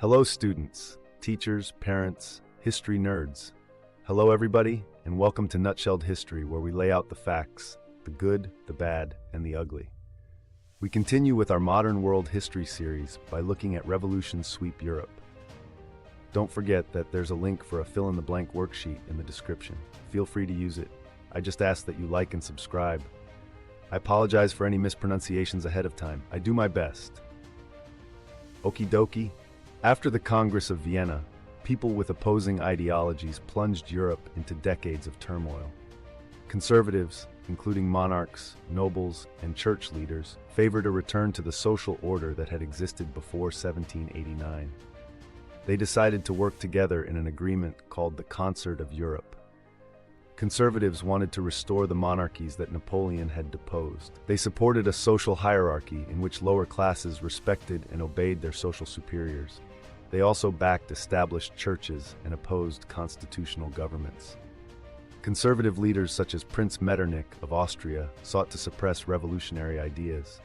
Hello students, teachers, parents, history nerds. Hello everybody, and welcome to Nutshelled History, where we lay out the facts, the good, the bad, and the ugly. We continue with our Modern World History series by looking at revolutions sweep Europe. Don't forget that there's a link for a fill-in-the-blank worksheet in the description. Feel free to use it. I just ask that you like and subscribe. I apologize for any mispronunciations ahead of time. I do my best. Okie dokie. After the Congress of Vienna, people with opposing ideologies plunged Europe into decades of turmoil. Conservatives, including monarchs, nobles, and church leaders, favored a return to the social order that had existed before 1789. They decided to work together in an agreement called the Concert of Europe. Conservatives wanted to restore the monarchies that Napoleon had deposed. They supported a social hierarchy in which lower classes respected and obeyed their social superiors. They also backed established churches and opposed constitutional governments. Conservative leaders such as Prince Metternich of Austria sought to suppress revolutionary ideas.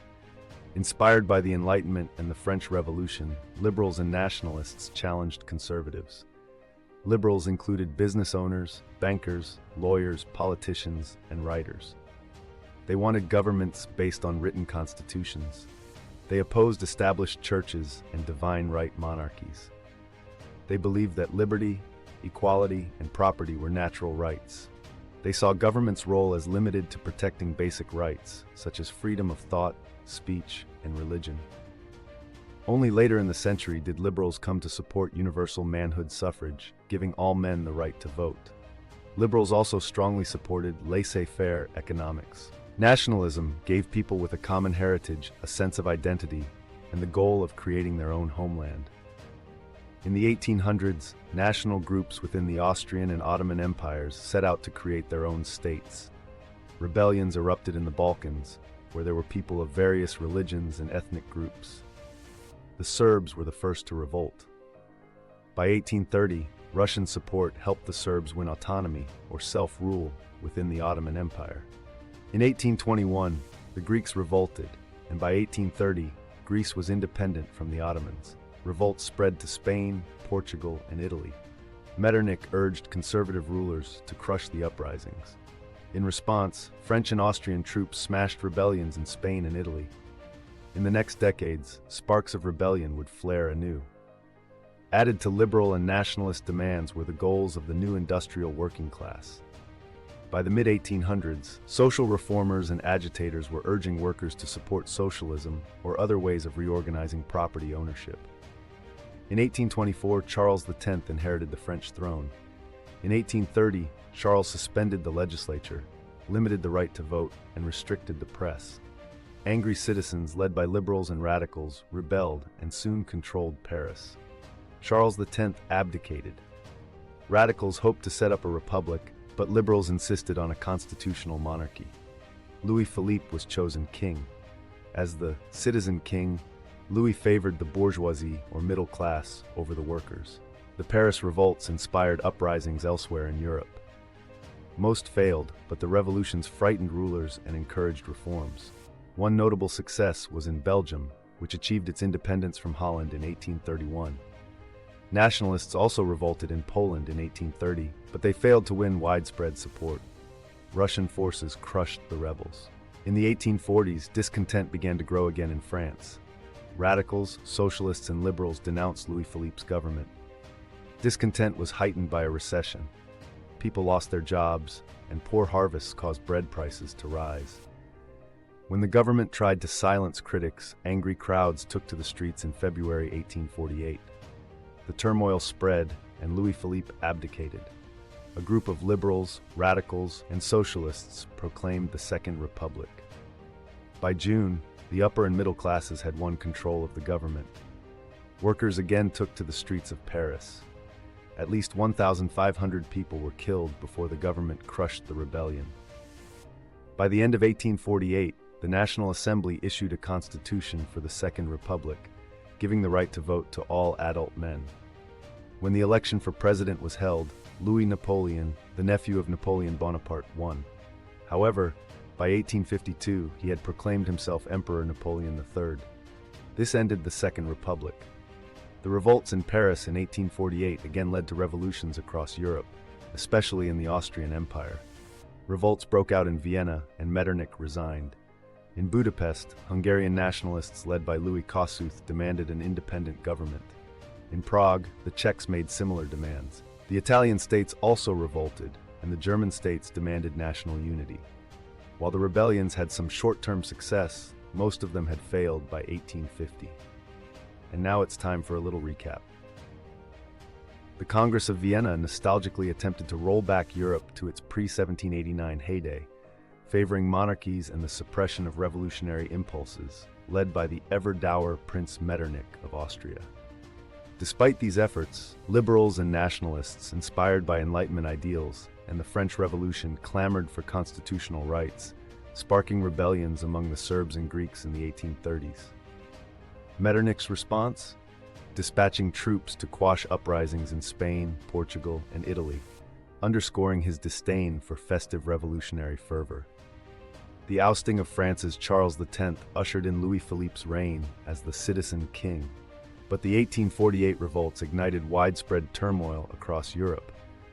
Inspired by the Enlightenment and the French Revolution, liberals and nationalists challenged conservatives. Liberals included business owners, bankers, lawyers, politicians, and writers. They wanted governments based on written constitutions. They opposed established churches and divine right monarchies. They believed that liberty, equality, and property were natural rights. They saw government's role as limited to protecting basic rights, such as freedom of thought, speech, and religion. Only later in the century did liberals come to support universal manhood suffrage, giving all men the right to vote. Liberals also strongly supported laissez-faire economics. Nationalism gave people with a common heritage a sense of identity and the goal of creating their own homeland. In the 1800s, national groups within the Austrian and Ottoman empires set out to create their own states. Rebellions erupted in the Balkans, where there were people of various religions and ethnic groups. The Serbs were the first to revolt. By 1830, Russian support helped the Serbs win autonomy or self-rule within the Ottoman Empire. In 1821, the Greeks revolted, and by 1830, Greece was independent from the Ottomans. Revolts spread to Spain, Portugal, and Italy. Metternich urged conservative rulers to crush the uprisings. In response, French and Austrian troops smashed rebellions in Spain and Italy. In the next decades, sparks of rebellion would flare anew. Added to liberal and nationalist demands were the goals of the new industrial working class. By the mid-1800s, social reformers and agitators were urging workers to support socialism or other ways of reorganizing property ownership. In 1824, Charles X inherited the French throne. In 1830, Charles suspended the legislature, limited the right to vote, and restricted the press. Angry citizens, led by liberals and radicals, rebelled and soon controlled Paris. Charles X abdicated. Radicals hoped to set up a republic, but liberals insisted on a constitutional monarchy. Louis Philippe was chosen king. As the citizen king, Louis favored the bourgeoisie or middle class over the workers. The Paris revolts inspired uprisings elsewhere in Europe. Most failed, but the revolutions frightened rulers and encouraged reforms. One notable success was in Belgium, which achieved its independence from Holland in 1831. Nationalists also revolted in Poland in 1830, but they failed to win widespread support. Russian forces crushed the rebels. In the 1840s, discontent began to grow again in France. Radicals, socialists, and liberals denounced Louis Philippe's government. Discontent was heightened by a recession. People lost their jobs, and poor harvests caused bread prices to rise. When the government tried to silence critics, angry crowds took to the streets in February 1848. The turmoil spread, and Louis Philippe abdicated. A group of liberals, radicals, and socialists proclaimed the Second Republic. By June, the upper and middle classes had won control of the government. Workers again took to the streets of Paris. At least 1,500 people were killed before the government crushed the rebellion. By the end of 1848, the National Assembly issued a constitution for the Second Republic, giving the right to vote to all adult men. When the election for president was held, Louis Napoleon, the nephew of Napoleon Bonaparte, won. However, by 1852, he had proclaimed himself Emperor Napoleon III. This ended the Second Republic. The revolts in Paris in 1848 again led to revolutions across Europe, especially in the Austrian Empire. Revolts broke out in Vienna, and Metternich resigned. In Budapest, Hungarian nationalists led by Louis Kossuth demanded an independent government. In Prague, the Czechs made similar demands. The Italian states also revolted, and the German states demanded national unity. While the rebellions had some short-term success, most of them had failed by 1850. And now it's time for a little recap. The Congress of Vienna nostalgically attempted to roll back Europe to its pre-1789 heyday, favoring monarchies and the suppression of revolutionary impulses, led by the ever-dour Prince Metternich of Austria. Despite these efforts, liberals and nationalists, inspired by Enlightenment ideals and the French Revolution, clamored for constitutional rights, sparking rebellions among the Serbs and Greeks in the 1830s. Metternich's response? Dispatching troops to quash uprisings in Spain, Portugal, and Italy, underscoring his disdain for festive revolutionary fervor. The ousting of France's Charles X ushered in Louis Philippe's reign as the citizen king, but the 1848 revolts ignited widespread turmoil across Europe,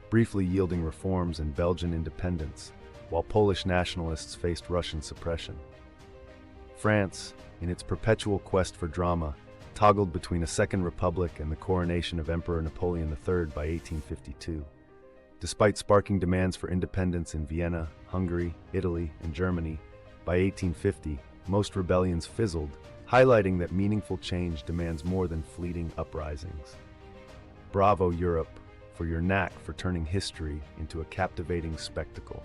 briefly yielding reforms and Belgian independence, while Polish nationalists faced Russian suppression. France, in its perpetual quest for drama, toggled between a Second Republic and the coronation of Emperor Napoleon III by 1852. Despite sparking demands for independence in Vienna, Hungary, Italy, and Germany, by 1850, most rebellions fizzled, highlighting that meaningful change demands more than fleeting uprisings. Bravo, Europe, for your knack for turning history into a captivating spectacle.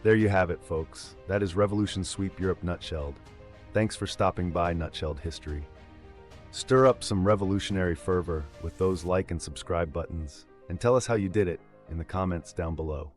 There you have it, folks. That is Revolution Sweep Europe Nutshelled. Thanks for stopping by Nutshelled History. Stir up some revolutionary fervor with those like and subscribe buttons, and tell us how you did it in the comments down below.